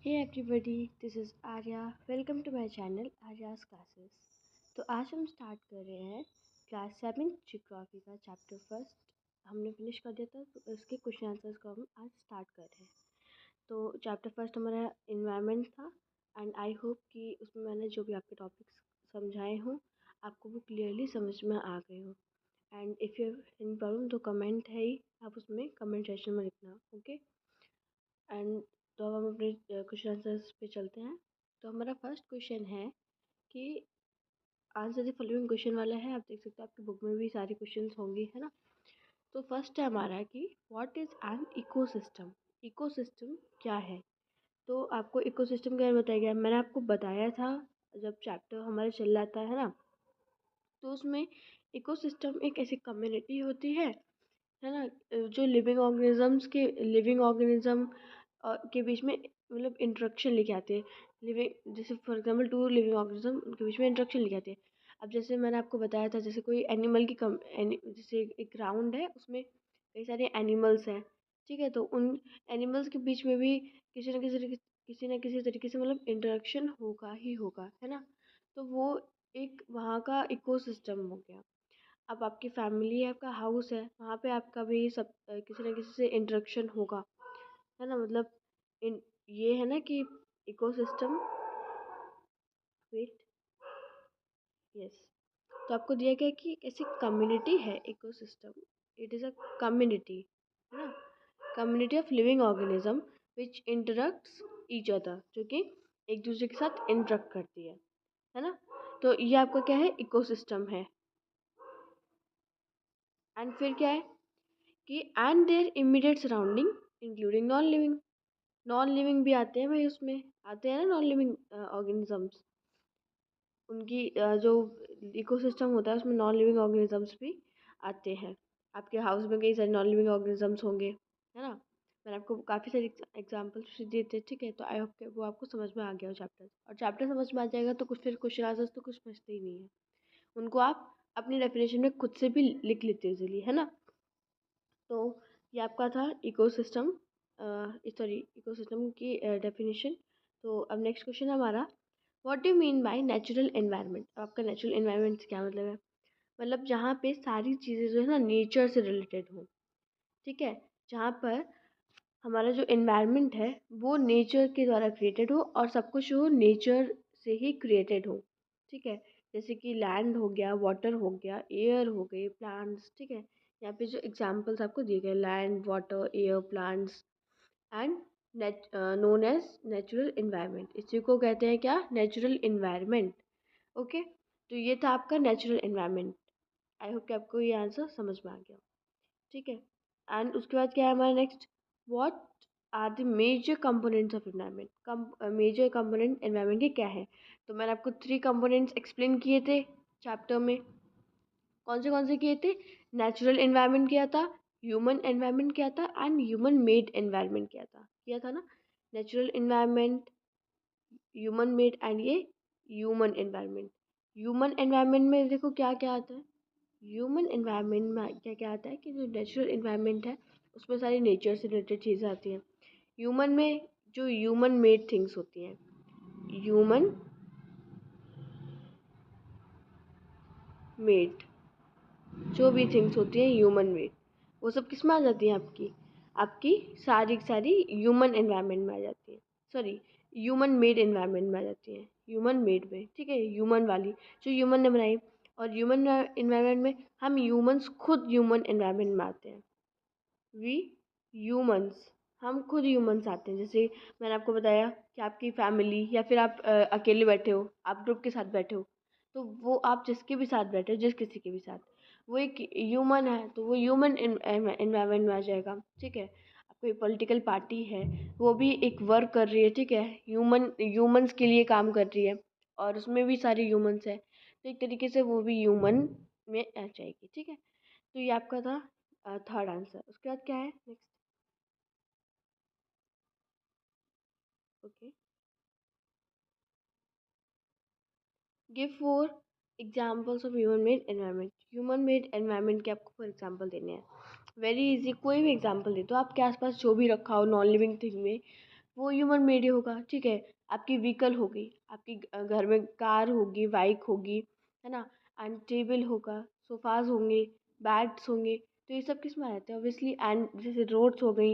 Hey everybody, this is Arya. Welcome to my channel Arya's Classes. तो आज हम start कर रहे हैं क्लास 7 जियोग्राफी का चैप्टर फर्स्ट। हमने फिनिश कर दिया था तो इसके क्वेश्चन आंसर्स को हम आज स्टार्ट कर रहे हैं। तो चैप्टर फर्स्ट हमारा इन्वायरमेंट था एंड आई होप कि उसमें मैंने जो भी आपके टॉपिक्स समझाए हों आपको वो क्लियरली समझ में आ गए हो। And if you any problem तो कमेंट है ही, आप उसमें कमेंट सेक्शन में लिखना, ओके। एंड तो अब हम अपने क्वेश्चन आंसर्स पे चलते हैं। तो हमारा फर्स्ट क्वेश्चन है कि आंसर द फॉलोइंग क्वेश्चन वाला है। आप देख सकते हो आपकी बुक में भी सारे क्वेश्चंस होंगे, है ना। तो फर्स्ट है हमारा कि what is an ecosystem. Ecosystem क्या है। तो आपको इकोसिस्टम के बारे में बताया गया, मैंने आपको बताया था जब चैप्टर हमारा चल रहा था, है ना। तो उसमें इकोसिस्टम एक ऐसी कम्युनिटी होती है ना, जो लिविंग ऑर्गेनिज्म के बीच में मतलब इंटरेक्शन लेके आते हैं। लिविंग जैसे for example to living organism उनके बीच में इंटरेक्शन लेके आते हैं। अब जैसे मैंने आपको बताया था, जैसे कोई एनिमल की जैसे एक ग्राउंड है उसमें कई सारे एनिमल्स हैं, ठीक है। तो उन एनिमल्स के बीच में भी किसी न किसी तरीके से मतलब इंटरेक्शन होगा ही होगा, है ना। तो वो एक वहाँ का इकोसिस्टम हो गया। अब आपकी फैमिली है, आपका हाउस है, वहाँ पे आपका भी सब किसी न किसी से इंटरेक्शन होगा, है ना। मतलब इन ये है ना कि इकोसिस्टम, वेट, यस। तो आपको दिया गया कि एक ऐसी कम्युनिटी है ecosystem. It is a community, है ना। Community of living organism which interacts each other, जो कि एक दूसरे के साथ इंटरेक्ट करती है ना। तो ये आपका क्या है, इकोसिस्टम है। एंड फिर क्या है कि and their immediate surrounding including non living भी आते हैं भाई, उसमें आते हैं ना नॉन लिविंग ऑर्गेनिजम्स। उनकी जो इकोसिस्टम होता है उसमें नॉन लिविंग ऑर्गेनिजम्स भी आते हैं। आपके हाउस में कई सारे नॉन लिविंग ऑर्गेनिजम्स होंगे, है ना। मैंने आपको काफ़ी सारे एग्जाम्पल्स दिए थे, ठीक है। तो आई होप के वो आपको समझ में आ गया हो चैप्टर, और चैप्टर समझ में आ जाएगा तो कुछ फिर क्वेश्चन आंसर्स तो कुछ बचते ही नहीं है। उनको आप अपनी डेफिनेशन में खुद से भी लिख लेते हो इजीली, है ना। तो ये आपका था इकोसिस्टम, सॉरी इकोसिस्टम की डेफिनेशन। तो अब नेक्स्ट क्वेश्चन है हमारा, what do mean by natural environment. आपका नेचुरल एनवायरनमेंट से क्या मतलब है। मतलब जहाँ पे सारी चीज़ें जो है ना नेचर से रिलेटेड हो, ठीक है। जहाँ पर हमारा जो एनवायरनमेंट है वो नेचर के द्वारा क्रिएटेड हो और सब कुछ हो नेचर से ही क्रिएटेड हो, ठीक है। जैसे कि लैंड हो गया, वाटर हो गया, एयर हो गए, प्लांट्स, ठीक है। यहाँ पे जो एग्जांपल्स आपको दिए गए, land, water, air, plants and known as natural environment, इसी को कहते हैं क्या, नेचुरल एनवायरनमेंट, ओके। तो ये था आपका नेचुरल एनवायरनमेंट। आई होप कि आपको ये आंसर समझ में आ गया, ठीक है। एंड उसके बाद क्या है हमारा next, what are the major components of environment. Major component environment के क्या है। तो मैंने आपको 3 कंपोनेंट्स एक्सप्लेन किए थे चैप्टर में। कौन से किए थे, नेचुरल एनवायरनमेंट किया था, ह्यूमन एनवायरनमेंट किया था एंड ह्यूमन मेड एनवायरनमेंट किया था ना। Natural environment, human made and ये ह्यूमन एनवायरनमेंट। ह्यूमन एनवायरनमेंट में देखो क्या क्या आता है। ह्यूमन एनवायरनमेंट में क्या क्या आता है कि जो नेचुरल एनवायरनमेंट है उसमें सारी नेचर से रिलेटेड चीज़ें आती हैं। ह्यूमन में जो ह्यूमन मेड थिंग्स होती हैं, ह्यूमन मेड जो भी थिंग्स होती हैं ह्यूमन मेड, वो सब किस में आ जाती हैं, आपकी आपकी सारी की सारी ह्यूमन एनवायरनमेंट में आ जाती हैं। सॉरी, ह्यूमन मेड एनवायरनमेंट में आ जाती हैं, ह्यूमन मेड में, ठीक है। ह्यूमन वाली जो ह्यूमन ने बनाई, और ह्यूमन एनवायरनमेंट में हम ह्यूमंस खुद ह्यूमन एनवायरनमेंट में आते हैं। वी ह्यूमंस, हम खुद ह्यूमंस आते हैं। जैसे मैंने आपको बताया कि आपकी फैमिली या फिर आप अकेले बैठे हो, आप ग्रुप के साथ बैठे हो, तो वो आप जिसके भी साथ बैठे हो, जिस किसी के भी साथ, वो एक ह्यूमन है, तो वो ह्यूमन एनवायरनमेंट में आ जाएगा, ठीक है। अब कोई पॉलिटिकल पार्टी है, वो भी एक वर्क कर रही है, ठीक है, ह्यूमंस के लिए काम कर रही है, और उसमें भी सारे ह्यूमंस है, तो एक तरीके से वो भी ह्यूमन में आ जाएगी, ठीक है। तो ये आपका था थर्ड आंसर। उसके बाद क्या है next, okay, give 4 examples of human made environment. Human made environment के आपको 4 एग्जांपल देने हैं। वेरी इजी, कोई भी एग्जांपल दे दो आपके आसपास जो भी रखा हो नॉन लिविंग थिंग में, वो ह्यूमन मेड ही होगा, ठीक है। आपकी व्हीकल हो गई, आपकी घर में कार होगी, बाइक होगी, है ना। एंड टेबल होगा, सोफाज होंगे, बैड्स होंगे, तो ये सब किस में आ जाते हैं ऑब्वियसली। एंड जैसे रोड्स हो गई,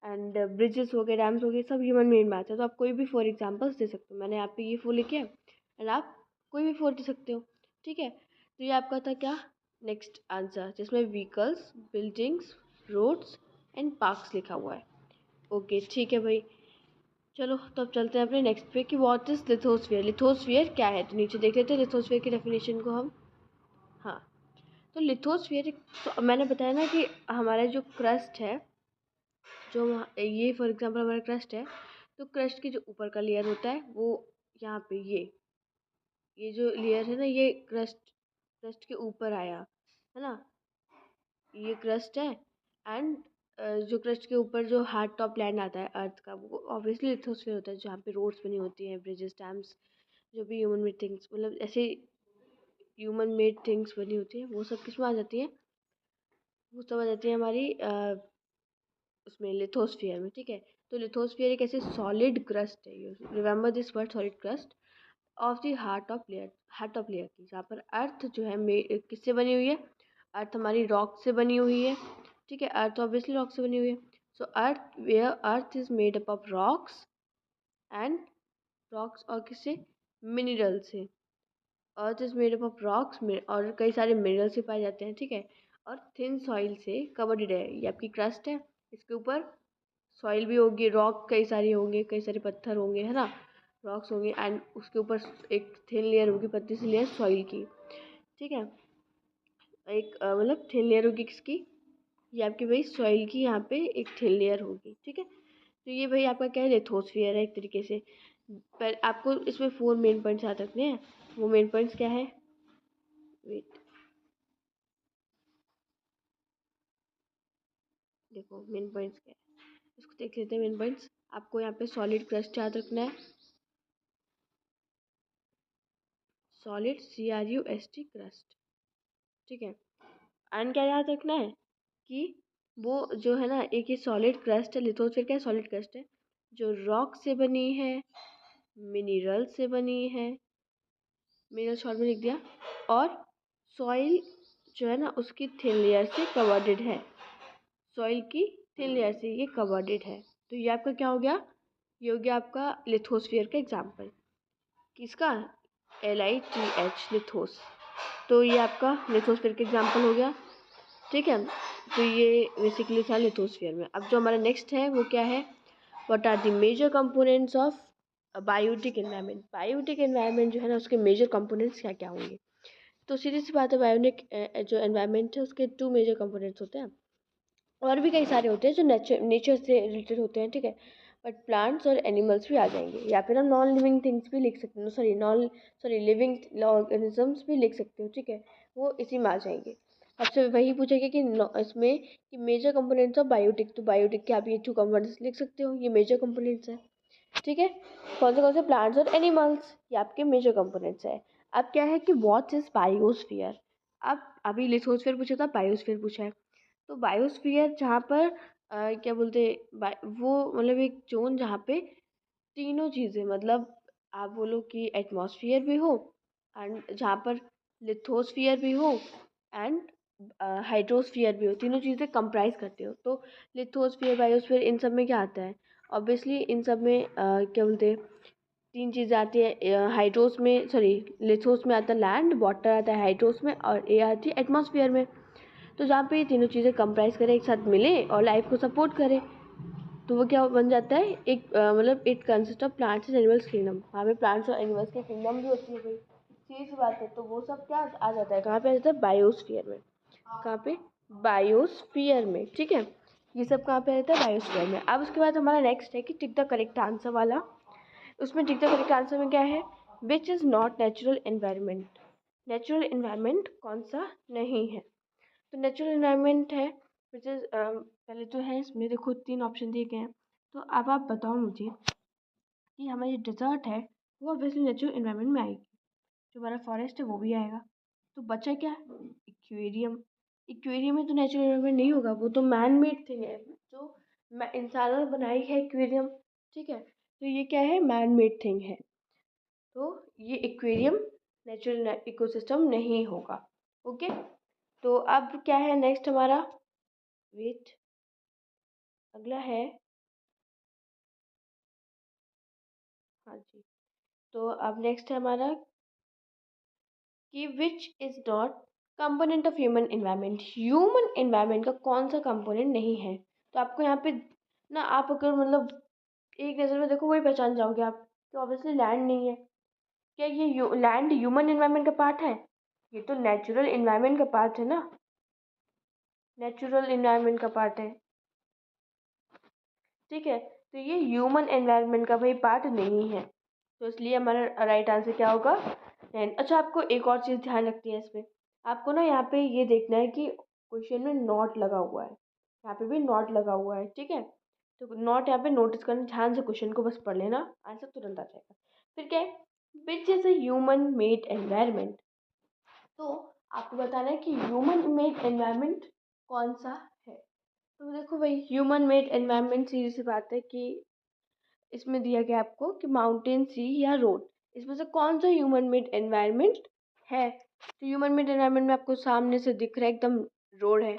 एंड ब्रिजेस हो गए, डैम्स हो गए, सब ह्यूमन मेड में आते हैं। तो आप कोई भी फॉर एग्जाम्पल्स दे सकते हो। मैंने यहाँ पे ये फोर लिखे हैं, एंड आप कोई भी फोर दे सकते हो, ठीक है। तो ये आपका था क्या, नेक्स्ट आंसर, जिसमें vehicles, buildings, roads and parks लिखा हुआ है। ओके, ठीक है भाई। चलो तो अब चलते हैं अपने नेक्स्ट पे कि व्हाट इज लिथोस्फीयर। लिथोस्फीयर क्या है, तो नीचे देख लेते हैं लिथोस्फीयर की डेफिनेशन को हम। हाँ, तो लिथोस्फीयर, तो मैंने बताया ना कि हमारा जो क्रस्ट है, जो ये फॉर एग्जांपल हमारा क्रस्ट है, तो क्रस्ट के जो ऊपर का लेयर होता है वो यहाँ पे ये जो लेयर है ना, ये क्रस्ट क्रस्ट के ऊपर आया, है ना। ये क्रस्ट है। एंड जो क्रस्ट के ऊपर जो हार्ड टॉप लैंड आता है अर्थ का, वो ऑब्वियसली लिथोस्फीयर होता है, जहाँ पे रोड्स बनी होती हैं, ब्रिजेस, डैम्स, जो भी ह्यूमन मेड थिंग्स, मतलब ऐसे ह्यूमन मेड थिंग्स बनी होती है, वो सब किस में आ जाती है, वो सब आ जाती है हमारी उसमें लिथोस्फीयर में, ठीक है। तो लिथोस्फीयर एक ऐसे सॉलिड क्रस्ट है, you remember this word, solid crust of the heart of layer की, जहाँ पर अर्थ जो है किससे बनी हुई है, अर्थ हमारी रॉक से बनी हुई है, ठीक है। अर्थ ऑब्वियसली रॉक से बनी हुई है। So earth is made up of rocks and rocks, और किससे, मिनरल से। Earth is made up of rocks और कई सारे मिनरल से पाए जाते हैं, ठीक है। और थिन सॉइल से कवर्ड है, ये आपकी क्रस्ट है, इसके ऊपर सॉइल भी होगी, रॉक कई सारी होंगे, कई सारे पत्थर होंगे, है ना, रॉक्स होंगे, एंड उसके ऊपर एक थिन लेयर होगी, पतली सी लेयर सॉइल की, ठीक है। एक मतलब थिन लेयर होगी किसकी, ये आपकी भाई सॉइल की, यहाँ पे एक थिन लेयर होगी, ठीक है। तो ये भाई आपका क्या है, लिथोस्फीयर है एक तरीके से। पर आपको इसमें फोर मेन पॉइंट्स याद रखने हैं। वो मेन पॉइंट्स क्या है, वेट, देखो मेन पॉइंट्स क्या है, इसको देख लेते हैं। मेन पॉइंट्स आपको यहाँ पे सॉलिड क्रस्ट याद रखना है, सॉलिड CRUST क्रस्ट, ठीक है। एंड क्या याद रखना है कि वो जो है ना, एक ये सॉलिड क्रस्ट है, लिथोस्फीयर क्या है, सॉलिड क्रस्ट है, जो रॉक से बनी है, मिनरल से बनी है, मिनरल शॉर्ट में लिख दिया, और सॉइल जो है ना उसकी थिन लेयर से कवर्डेड है, सॉइल की थिन लेयर से ये कवर्डेड है। तो ये आपका क्या हो गया, ये हो गया आपका लिथोस्फीयर का एग्जाम्पल। किसका, LITH, लिथोस। तो ये आपका लिथोस्फीयर का एग्जाम्पल हो गया, ठीक है। तो ये बेसिकली था लिथोस्फीयर में। अब जो हमारा नेक्स्ट है वो क्या है, what are the major components of biotic environment. Biotic environment जो है ना, उसके मेजर कंपोनेंट्स क्या क्या होंगे। तो सीधी सी बात है, बायोटिक जो एनवायरनमेंट है उसके टू मेजर कंपोनेंट्स होते हैं, और भी कई सारे होते हैं जो नेचर से रिलेटेड होते हैं, ठीक है। बट प्लांट्स और एनिमल्स भी आ जाएंगे, या फिर हम नॉन लिविंग थिंग्स भी लिख सकते हो, सॉरी लिविंग ऑर्गेनिजम्स भी लिख सकते हो, ठीक है। वो इसी में आ जाएंगे। आपसे वही पूछेगा कि इसमें कि मेजर कंपोनेंट्स ऑफ बायोटिक, तो बायोटिक के आप ये टू कंपोनेंट्स लिख सकते हो, ये मेजर कंपोनेंट्स है, ठीक है। कौन से प्लांट्स और एनिमल्स, ये आपके मेजर कंपोनेंट्स है। अब क्या है कि व्हाट इज बायोस्फीयर। अब अभी लिथोस्फीयर पूछा था, बायोस्फीयर पूछा है। तो बायोस्फीयर जहाँ पर क्या बोलते, वो मतलब एक जोन जहाँ पे तीनों चीज़ें, मतलब आप बोलो कि एटमॉस्फेयर भी हो, एंड जहाँ पर लिथोस्फीयर भी हो, एंड हाइड्रोस्फीयर भी हो, तीनों चीज़ें कंप्राइज करते हो। तो लिथोस्फीयर, बायोस्फीयर, इन सब में क्या आता है, ऑब्वियसली इन सब में क्या बोलते, तीन चीज़ें आती है। हाइड्रोस में, सॉरी, लिथोस में आता है लैंड, वाटर आता है हाइड्रोस में, और एयर आती है एटमॉस्फेयर में। तो जहाँ पे ये तीनों चीज़ें कंप्राइज करें, एक साथ मिले और लाइफ को सपोर्ट करें, तो वो क्या बन जाता है, एक मतलब it consist of plants and animals kingdom. वहाँ पे प्लांट्स और एनिमल्स की किंगडम भी होती है भाई, सीधी सी बात है। तो वो सब क्या आ जाता है, कहाँ पे आ जाता है, बायोस्फीयर में। कहाँ पे, बायोस्फीयर में, ठीक है। ये सब कहाँ पे आ जाता है, बायोस्फीयर में। अब उसके बाद हमारा नेक्स्ट है कि टिक द करेक्ट आंसर वाला। उसमें टिक द करेक्ट आंसर में क्या है, which is not natural environment. Natural environment कौन सा नहीं है। तो नेचुरल एनवायरनमेंट है विच इज़, पहले तो है इसमें देखो तीन ऑप्शन दिए गए हैं। तो अब आप बताओ मुझे कि हमारी डिज़र्ट है वो ऑब्वियसली नेचुरल एनवायरनमेंट में आएगी, जो हमारा फॉरेस्ट है वो भी आएगा। तो बचा क्या, इक्वेरियम। इक्वेरियम में तो नेचुरल एनवायरनमेंट नहीं होगा, वो तो मैन मेड थिंग है, जो इंसानों ने बनाई है इक्वेरियम, ठीक है, तो ये क्या है, मैन मेड थिंग है। तो ये एक्वेरियम नेचुरल इकोसिस्टम नहीं होगा। ओके, तो अब क्या है नेक्स्ट हमारा, वेट, अगला है, हाँ जी, तो अब नेक्स्ट है हमारा कि which is not component of human environment. Human environment का कौन सा कंपोनेंट नहीं है। तो आपको यहाँ पे ना, आप अगर मतलब एक नज़र में देखो वही पहचान जाओगे आप कि ऑब्वियसली लैंड नहीं है। क्या ये लैंड ह्यूमन इन्वायरमेंट का पार्ट है? ये तो नेचुरल इन्वायरमेंट का पार्ट है ना, नेचुरल इन्वायरमेंट का पार्ट है। ठीक है, तो ये ह्यूमन एनवायरनमेंट का भाई पार्ट नहीं है, तो इसलिए हमारा राइट आंसर क्या होगा, एंड। अच्छा, आपको एक और चीज़ ध्यान रखनी है इसमें, आपको ना यहाँ पे ये देखना है कि क्वेश्चन में नॉट लगा हुआ है, यहाँ पे भी नॉट लगा हुआ है। ठीक है, तो नॉट यहाँ पे नोटिस करना, ध्यान से क्वेश्चन को बस पढ़ लेना, आंसर तुरंत आ जाएगा। फिर क्या है, which is a human made environment. तो आपको बताना है कि ह्यूमन मेड एनवायरनमेंट कौन सा है। तो देखो भाई, ह्यूमन मेड एनवायरनमेंट सीधी सी बात है कि इसमें दिया गया आपको कि माउंटेन, सी या रोड, इसमें से कौन सा ह्यूमन मेड एनवायरनमेंट है। तो ह्यूमन मेड एनवायरनमेंट में आपको सामने से दिख रहा है एकदम रोड है।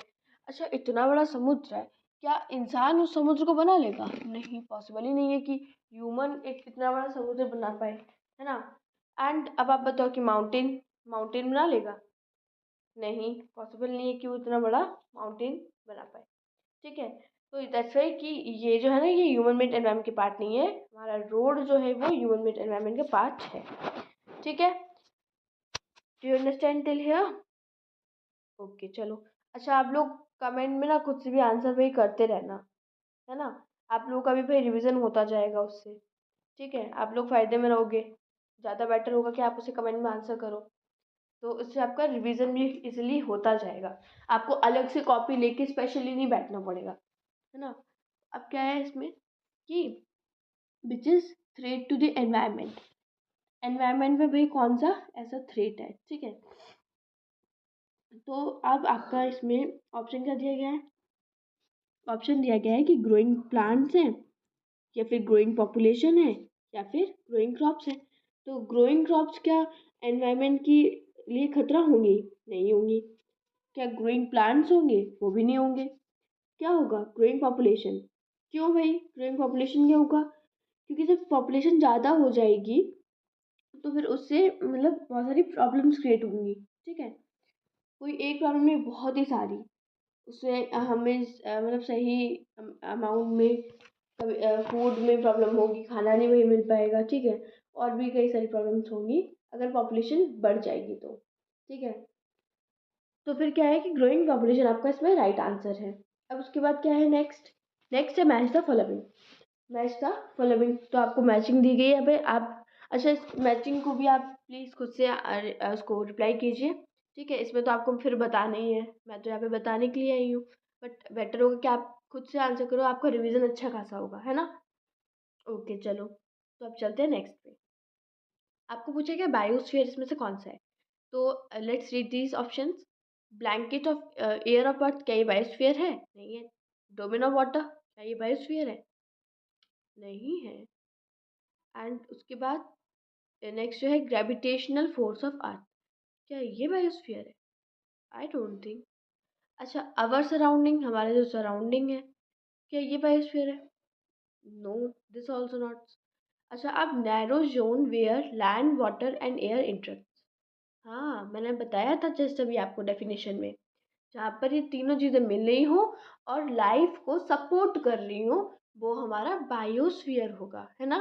अच्छा, इतना बड़ा समुद्र है, क्या इंसान उस समुद्र को बना लेगा? नहीं, पॉसिबल ही नहीं है कि ह्यूमन एक इतना बड़ा समुद्र बना पाए, है ना। एंड अब आप बताओ कि माउंटेन, माउंटेन बना लेगा? नहीं, पॉसिबल नहीं है कि वो इतना बड़ा माउंटेन बना पाए। ठीक है, तो दैट्स वाई कि ये जो है ना, ये ह्यूमन मेड एनवायरनमेंट के पार्ट नहीं है, हमारा रोड जो है वो ह्यूमन मेड एनवायरनमेंट का पार्ट है। ठीक है, do you understand till here? Okay, चलो। अच्छा, आप लोग कमेंट में ना खुद से भी आंसर भाई करते रहना, है ना। आप लोगों का भी भाई रिवीजन होता जाएगा उससे। ठीक है, आप लोग फायदे में रहोगे, ज़्यादा बेटर होगा कि आप उसे कमेंट में आंसर करो, तो उससे आपका रिवीजन भी इजीली होता जाएगा। आपको अलग से कॉपी लेके स्पेशली नहीं बैठना पड़ेगा, है ना। अब क्या है इसमें कि which is threat to the environment. Environment में भाई कौन सा ऐसा थ्रेट है। ठीक है, तो अब आपका इसमें ऑप्शन क्या दिया गया है, ऑप्शन दिया गया है कि ग्रोइंग प्लांट्स हैं, या फिर ग्रोइंग पॉपुलेशन है, या फिर ग्रोइंग क्रॉप्स है। तो ग्रोइंग क्रॉप्स क्या एनवायरनमेंट के लिए खतरा होंगी? नहीं होंगी। क्या ग्रोइंग प्लांट्स होंगे? वो भी नहीं होंगे। क्या होगा? Growing population. क्यों भाई ग्रोइंग पॉपुलेशन क्या होगा? क्योंकि जब पॉपुलेशन ज़्यादा हो जाएगी तो फिर उससे मतलब बहुत सारी प्रॉब्लम्स क्रिएट होंगी। ठीक है, कोई एक प्रॉब्लम नहीं, बहुत ही सारी, उसमें हमें मतलब सही अमाउंट में कभी फूड में प्रॉब्लम होगी, खाना नहीं वही मिल पाएगा। ठीक है, और भी कई सारी प्रॉब्लम्स होंगी अगर पॉपुलेशन बढ़ जाएगी तो। ठीक है, तो फिर क्या है कि ग्रोइंग पॉपुलेशन आपका इसमें राइट आंसर है। अब उसके बाद क्या है नेक्स्ट, नेक्स्ट है match the following. Match the following, तो आपको मैचिंग दी गई है भाई, आप अच्छा इस मैचिंग को भी आप प्लीज़ खुद से उसको रिप्लाई कीजिए। ठीक है, इसमें तो आपको फिर बताना ही है, मैं तो यहाँ पे बताने के लिए आई हूँ, बट बेटर होगा कि आप खुद से आंसर करो, आपका रिवीजन अच्छा खासा होगा, है ना। ओके, चलो, तो अब चलते हैं नेक्स्ट पे। आपको पूछा गया बायोस्फीयर इसमें से कौन सा है। तो let's read these options. Blanket of air of earth, क्या ये बायोस्फीयर है? नहीं है। डोमेन ऑफ वाटर, क्या ये बायोस्फीयर है? नहीं है। एंड उसके बाद नेक्स्ट जो है ग्रेविटेशनल फोर्स ऑफ अर्थ, क्या ये बायोस्फीयर है? I don't think. अच्छा, अवर सराउंडिंग, हमारा जो सराउंडिंग है, क्या ये बायोस्फीयर है? No, this also not. अच्छा, अब narrow zone where land water and air inter, हाँ मैंने बताया था जस्ट अभी आपको डेफिनेशन में, जहाँ पर ये तीनों चीज़ें मिल रही हो और लाइफ को सपोर्ट कर रही हो, वो हमारा बायोस्फीयर होगा, है ना।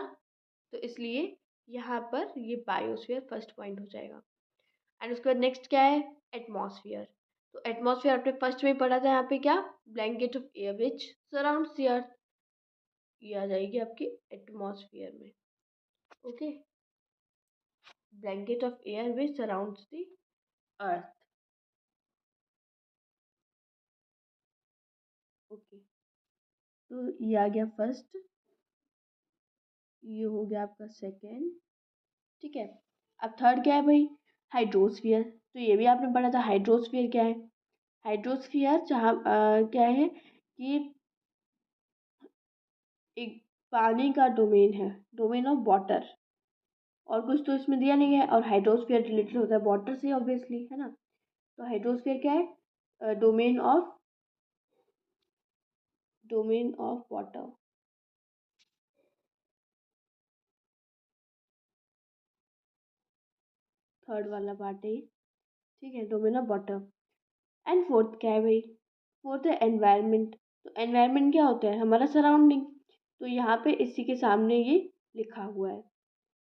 तो इसलिए यहाँ पर ये बायोस्फीयर फर्स्ट पॉइंट हो जाएगा। एंड उसके बाद नेक्स्ट क्या है, एटमॉस्फेयर। तो एटमॉस्फेयर आपने फर्स्ट में ही पढ़ा था, यहाँ पे क्या, blanket of air which surrounds the earth, ये आ जाएगी आपकी एटमॉस्फेयर में। Okay, blanket of air which surrounds the earth. Okay, तो ये आ गया फर्स्ट, ये हो गया आपका सेकेंड। ठीक है, अब थर्ड क्या है भाई, हाइड्रोस्फियर। तो ये भी आपने पढ़ा था, हाइड्रोस्फियर क्या है। हाइड्रोस्फियर जहाँ क्या है कि एक पानी का डोमेन है, डोमेन ऑफ वाटर। और कुछ तो इसमें दिया नहीं है। और हाइड्रोस्फीयर रिलेटेड होता है वाटर से ऑब्वियसली, है ना। तो हाइड्रोस्फीयर क्या है, डोमेन ऑफ वाटर। थर्ड वाला पार्ट है ये, ठीक है, domain of water. And fourth क्या है भाई, फोर्थ है एनवायरनमेंट। तो एनवायरनमेंट क्या होता है, हमारा सराउंडिंग। तो यहाँ पे इसी के सामने ये लिखा हुआ है,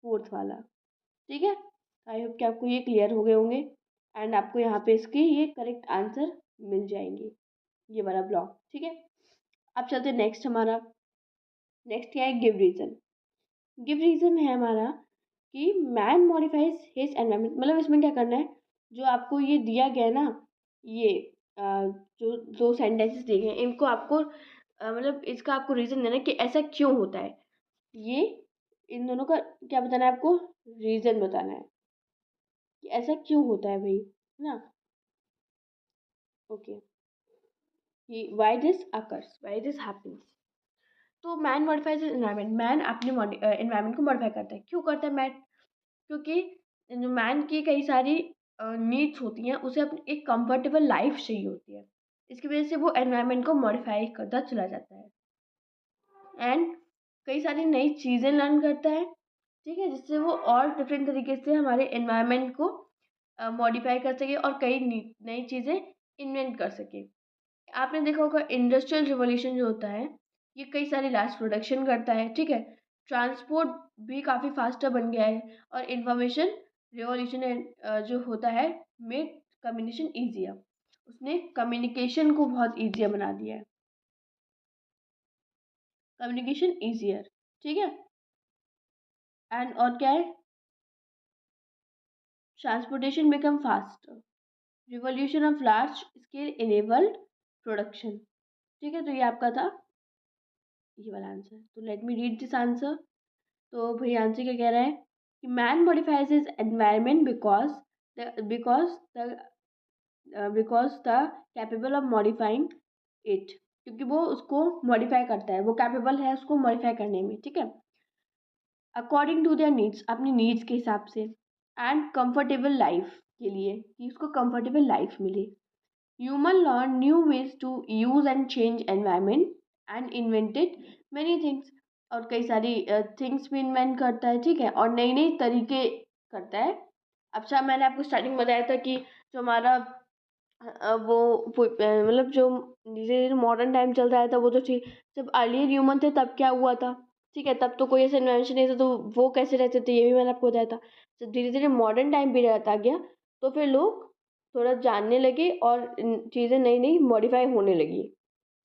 फोर्थ वाला, ठीक है। आई होप कि आपको ये क्लियर हो गए होंगे एंड आपको यहाँ पे इसके ये करेक्ट आंसर मिल जाएंगे, ये वाला ब्लॉक, ठीक है। अब चलते नेक्स्ट, हमारा नेक्स्ट क्या है, गिव रीजन। गिव रीजन है हमारा कि मैन मॉडिफाइज हिज एनवायरमेंट। मतलब इसमें क्या करना है, जो आपको ये दिया गया है ना, ये जो दो सेंटेंसेस दिए गए हैं, इनको आपको मतलब इसका आपको रीजन देना है कि ऐसा क्यों होता है। ये इन दोनों का क्या बताना है आपको, रीजन बताना है कि ऐसा क्यों होता है भाई, है ना। ओके, कि why this occurs, why this happens. तो मैन मॉडिफाइज एनवायरनमेंट, मैन अपने एनवायरनमेंट को मॉडिफाई करता है। क्यों करता है मैन, क्योंकि जो मैन की कई सारी नीड्स होती हैं, उसे अपनी एक कंफर्टेबल लाइफ चाहिए होती है। इसकी वजह से वो एनवायरनमेंट को मॉडिफाई करता चला जाता है एंड कई सारी नई चीज़ें लर्न करता है, ठीक है, जिससे वो और डिफरेंट तरीके से हमारे एनवायरनमेंट को मॉडिफाई कर सके और कई नई चीज़ें इन्वेंट कर सके। आपने देखा होगा इंडस्ट्रियल रिवॉल्यूशन जो होता है, ये कई सारी लास्ट प्रोडक्शन करता है, ठीक है। ट्रांसपोर्ट भी काफ़ी फास्टर बन गया है और इंफॉर्मेशन रिवॉल्यूशन जो होता है, मेक कम्युनिकेशन ईजियर। उसने कम्युनिकेशन को बहुत ईजियर बना दिया है, कम्युनिकेशन ईजियर, ठीक है। एंड और क्या है, transportation become faster, revolution of large scale enabled production, ठीक है। तो ये आपका था ये वाला आंसर। तो let me read this answer. तो भाई आंसर क्या कह रहा है कि man modifies his environment because the capable of modifying it, क्योंकि वो उसको मॉडिफाई करता है, वो कैपेबल है उसको मॉडिफाई करने में, ठीक है, अकॉर्डिंग टू देयर नीड्स, अपनी नीड्स के हिसाब से, एंड कंफर्टेबल लाइफ के लिए, कि उसको कंफर्टेबल लाइफ मिले। Human learn new ways to use and change environment and invented many things. और कई सारी थिंग्स भी इन्वेंट करता है, ठीक है, और नई नई तरीके करता है। अच्छा, मैंने आपको स्टार्टिंग में बताया था कि जो हमारा मतलब जो धीरे धीरे मॉडर्न टाइम चल रहा था, वो तो ठीक। जब अर्लियर ह्यूमन थे तब क्या हुआ था, ठीक है, तब तो कोई ऐसा इन्वेंशन नहीं था, तो वो कैसे रहते थे ये भी मैंने आपको बताया था। जब धीरे धीरे मॉडर्न टाइम भी रहता गया, तो फिर लोग थोड़ा जानने लगे और चीज़ें नई नई मॉडिफाई होने लगी,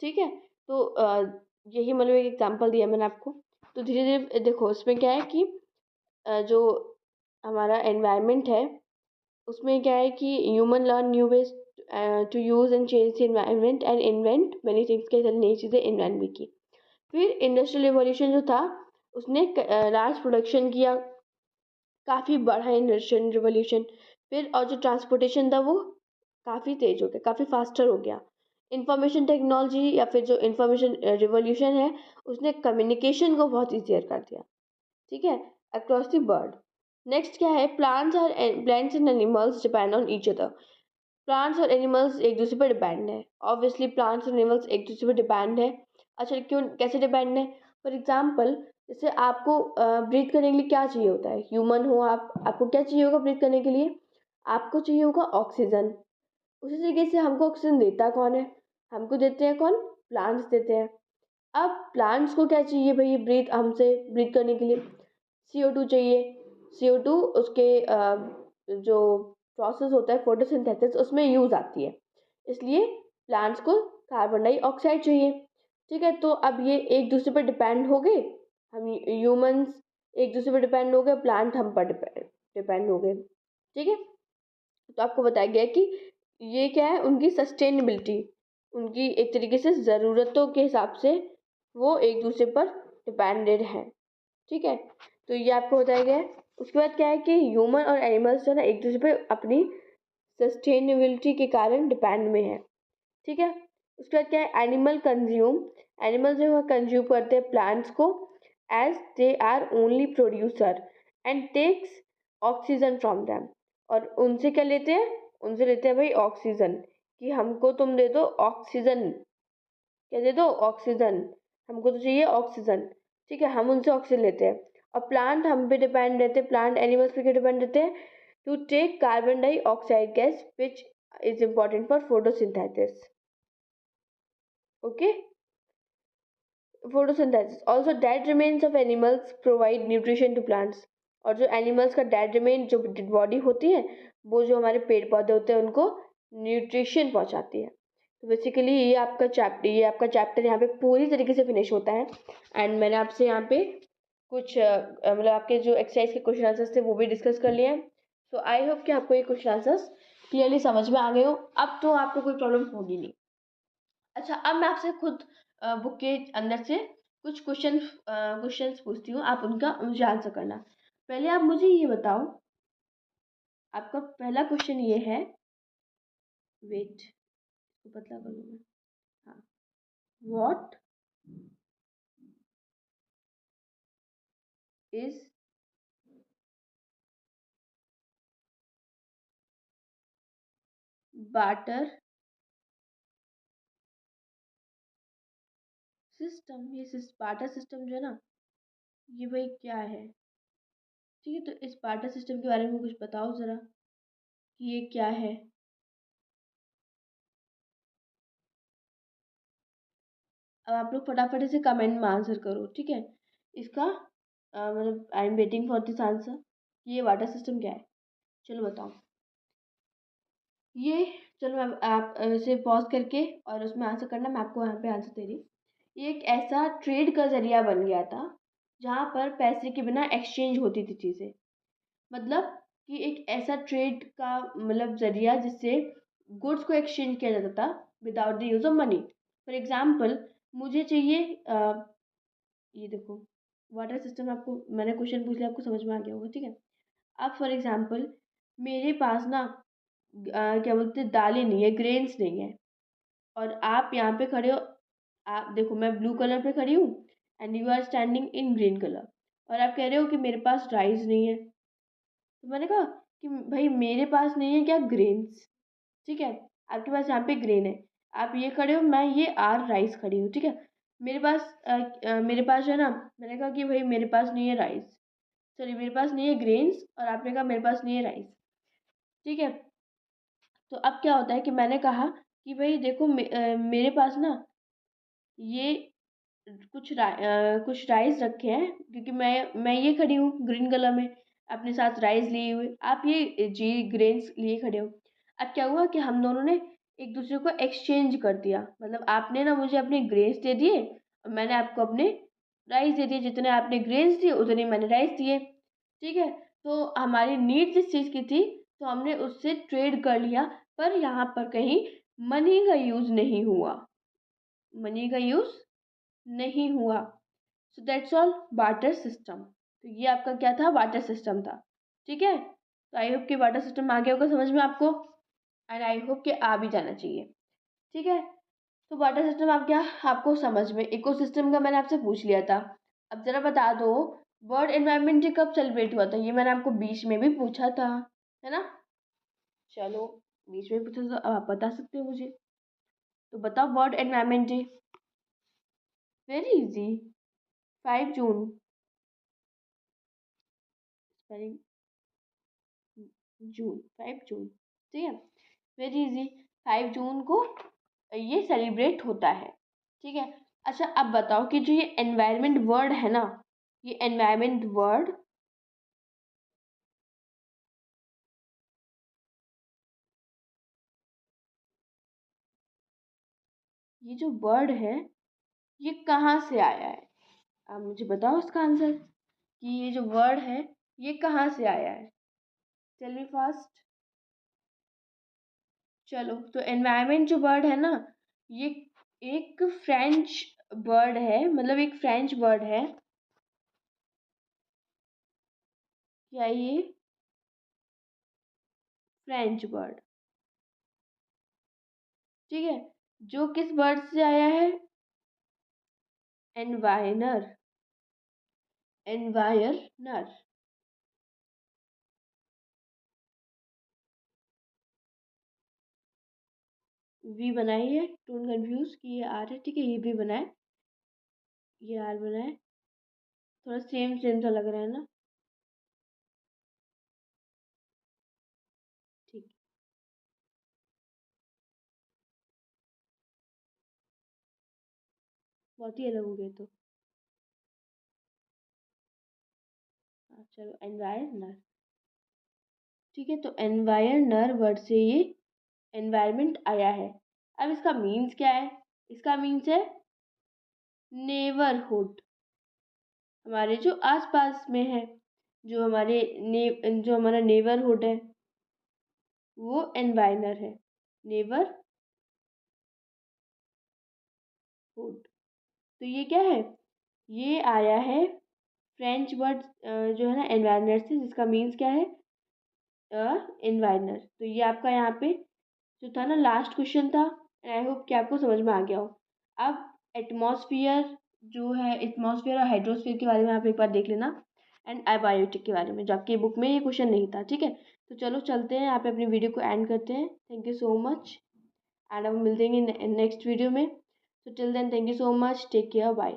ठीक है। तो यही मतलब एक एग्जांपल दिया मैंने आपको। तो धीरे धीरे देखो इसमें क्या है कि जो हमारा एनवायरनमेंट है, उसमें क्या है कि human learn new ways to use and change the environment and invent many things, कई सारी नई चीज़ें इन्वेंट भी की। फिर इंडस्ट्रियल रिवॉल्यूशन जो था, उसने लार्ज प्रोडक्शन किया, काफ़ी बढ़ा इंडस्ट्रियल रिवॉल्यूशन। फिर और जो ट्रांसपोर्टेशन था वो काफ़ी तेज हो गया, काफ़ी फास्टर हो गया। इंफॉर्मेशन टेक्नोलॉजी या फिर जो इंफॉर्मेशन रिवॉल्यूशन है, उसने कम्युनिकेशन को बहुत ईजियर कर दिया, ठीक है, अक्रॉस द वर्ल्ड। नेक्स्ट क्या है, plants and animals depend on each other. Plants और एनिमल्स एक दूसरे पर डिपेंड है, ऑब्वियसली प्लांट्स और एनिमल्स एक दूसरे पर डिपेंड है। अच्छा, क्यों, कैसे डिपेंड है, फॉर एग्जाम्पल, जैसे आपको ब्रीथ करने के लिए क्या चाहिए होता है, ह्यूमन हो आप, आपको क्या चाहिए होगा ब्रीथ करने के लिए, आपको चाहिए होगा ऑक्सीजन। उसी तरीके से हमको ऑक्सीजन देता कौन है, हमको देते हैं कौन, प्लांट्स देते हैं। अब प्लांट्स को क्या चाहिए भाई, ब्रीथ हमसे ब्रीथ करने के लिए CO2 चाहिए। CO2 उसके जो प्रोसेस होता है फोटोसिंथेसिस, उसमें यूज़ आती है, इसलिए प्लांट्स को कार्बन डाइऑक्साइड चाहिए, ठीक है। तो अब ये एक दूसरे पर डिपेंड हो गए, हम ह्यूमंस एक दूसरे पर डिपेंड हो गए, प्लांट हम पर डिपेंड हो गए, ठीक है। तो आपको बताया गया कि ये क्या है, उनकी सस्टेनेबिलिटी, उनकी एक तरीके से ज़रूरतों के हिसाब से वो एक दूसरे पर डिपेंडेड है, ठीक है। तो ये आपको बताया गया है। उसके बाद क्या है कि ह्यूमन और एनिमल्स जो है ना, एक दूसरे पे अपनी सस्टेनेबिलिटी के कारण डिपेंड में है, ठीक है। उसके बाद क्या है, एनिमल कंज्यूम, एनिमल जो है कंज्यूम करते हैं प्लांट्स को as they are only producer and takes oxygen from them। और उनसे क्या लेते हैं, उनसे लेते हैं भाई ऑक्सीजन, कि हमको तुम दे दो ऑक्सीजन, क्या दे दो ऑक्सीजन, हमको तो चाहिए ऑक्सीजन, ठीक है, हम उनसे ऑक्सीजन लेते हैं। और प्लांट हम पे डिपेंड रहते हैं, प्लांट एनिमल्स पे डिपेंड रहते हैं to take carbon dioxide gas which is important for photosynthesis. Okay, photosynthesis also dead remains of animals provide nutrition to plants. और जो एनिमल्स का डेड रिमेन, जो डेड बॉडी होती है, वो जो हमारे पेड़ पौधे होते हैं उनको न्यूट्रिशन पहुंचाती है। तो बेसिकली ये आपका चैप्टर यहाँ पे पूरी तरीके से फिनिश होता है। एंड मैंने आपसे यहाँ पे कुछ मतलब आपके जो एक्सरसाइज के क्वेश्चन आंसर्स थे वो भी डिस्कस कर लिए हैं। सो आई होप कि आपको ये क्वेश्चन आंसर्स क्लियरली समझ में आ गए हो। अब तो आपको कोई प्रॉब्लम होगी नहीं। अच्छा, अब मैं आपसे खुद बुक के अंदर से कुछ क्वेश्चंस पूछती हूँ, आप उनका मुझे आंसर करना। पहले आप मुझे ये बताओ, आपका पहला क्वेश्चन ये है, वेट इसको पतला कर लूँ मैं, हाँ, व्हाट इज बार्टर सिस्टम। ये बार्टर सिस्टम जो है ना, ये भाई क्या है? ठीक है, तो इस बार्टर सिस्टम के बारे में कुछ बताओ ज़रा कि ये क्या है। अब आप लोग फटाफट से कमेंट में आंसर करो, ठीक है। इसका मतलब I am waiting for this answer, ये वाटर सिस्टम क्या है, चलो बताओ ये। चलो मैं आप इसे पॉज करके और उसमें आंसर करना, मैं आपको यहाँ पे आंसर दे रही। ये एक ऐसा ट्रेड का जरिया बन गया था जहाँ पर पैसे के बिना एक्सचेंज होती थी चीज़ें। मतलब कि एक ऐसा ट्रेड का मतलब जरिया जिससे गुड्स को एक्सचेंज किया जाता था without the use of money. For example, मुझे चाहिए ये देखो, वाटर सिस्टम आपको मैंने क्वेश्चन पूछ लिया, आपको समझ में आ गया होगा, ठीक है। अब फॉर एग्जाम्पल मेरे पास ना क्या बोलते हैं, दालें नहीं है, ग्रेन्स नहीं है, और आप यहाँ पे खड़े हो, आप देखो मैं ब्लू कलर पे खड़ी हूँ and you are standing in green colour, और आप कह रहे हो कि मेरे पास राइस नहीं है। तो मैंने कहा कि भाई मेरे पास नहीं है क्या, ग्रेन्स, ठीक है, आपके पास यहाँ पे ग्रेन है, आप ये खड़े हो, मैं ये आर राइस खड़ी हूँ, ठीक है। मेरे पास जो है ना, मैंने कहा कि भाई मेरे पास नहीं है राइस, सॉरी मेरे पास नहीं है ग्रेन्स, और आपने कहा मेरे पास नहीं है राइस, ठीक है। तो अब क्या होता है कि मैंने कहा कि भाई देखो मेरे पास ना ये कुछ राइस रखे हैं, क्योंकि मैं ये खड़ी हूँ ग्रीन कलर में अपने साथ राइस लिए हुए, आप ये जी ग्रेन्स लिए खड़े हो। अब क्या हुआ कि हम दोनों ने एक दूसरे को एक्सचेंज कर दिया, मतलब आपने ना मुझे अपने ग्रेन्स दे दिए और मैंने आपको अपने राइस दे दिए, जितने आपने ग्रेन्स दिए उतने मैंने राइस दिए, ठीक है। तो हमारी नीड जिस चीज़ की थी, तो हमने उससे ट्रेड कर लिया, पर यहाँ पर कहीं मनी का यूज़ नहीं हुआ, मनी का यूज़ नहीं हुआ। So that's all water system. तो ये आपका क्या था, वाटर सिस्टम था, ठीक है। तो आई होप कि वाटर सिस्टम आ गया होगा समझ में आपको, एंड आई होप कि आ भी जाना चाहिए, ठीक है। तो वाटर सिस्टम आप क्या, आपको समझ में, इकोसिस्टम का मैंने आपसे पूछ लिया था। अब जरा बता दो, वर्ल्ड एनवायरनमेंट डे कब सेलिब्रेट हुआ था, ये मैंने आपको बीच में भी पूछा था, है ना। चलो, बीच में पूछा तो अब आप बता सकते हो मुझे, तो बताओ world environment day. Very easy, 5 जून, स्पेलिंग जून, 5 जून, ठीक है, वेरी इजी, 5 जून को ये सेलिब्रेट होता है, ठीक है। अच्छा, अब बताओ कि जो ये एनवायरनमेंट वर्ड है ना, ये एनवायरनमेंट वर्ड, ये जो वर्ड है ये कहाँ से आया है, आप मुझे बताओ इसका आंसर, कि ये जो वर्ड है ये कहाँ से आया है, टेल मी फास्ट। चलो, तो एनवायरनमेंट जो वर्ड है ना, ये एक फ्रेंच वर्ड है, मतलब एक फ्रेंच वर्ड है, क्या ये फ्रेंच वर्ड, ठीक है, जो किस वर्ड से आया है, एनवायनर, एनवायरनर। वी बनाई है, डोंट कंफ्यूज कि ये आर है, ठीक है, ये भी बनाए, ये आर बनाए, थोड़ा सेम सेम सा लग रहा है ना, ठीक। बहुत ही अलग हो गए तो। हाँ, चलो एनवायरनर, ठीक है। तो एनवायरनर वर्ड से ये एनवायरमेंट आया है। अब इसका मीन्स क्या है? इसका मीन्स है नेबरहुड, हमारे जो आसपास में है, जो हमारे जो हमारा नेबरहुड है वो एनवायरनर है, नेबरहुड। तो ये क्या है? ये आया है फ्रेंच वर्ड जो है ना एनवायरनर से, जिसका मीन्स क्या है? एनवायरनर। तो ये आपका यहाँ पे जो था ना लास्ट क्वेश्चन था, एंड आई होप कि आपको समझ में आ गया हो। अब एटमॉस्फेयर जो है, एटमॉस्फेयर और हाइड्रोस्फीयर के बारे में आप एक बार देख लेना, एंड एबायोटिक के बारे में, जो आपकी बुक में ये क्वेश्चन नहीं था, ठीक है। तो चलो चलते हैं, यहाँ पे अपनी वीडियो को एंड करते हैं। Thank you so much, and अब मिलते हैं नेक्स्ट वीडियो में। तो till then thank you so much, take care, bye.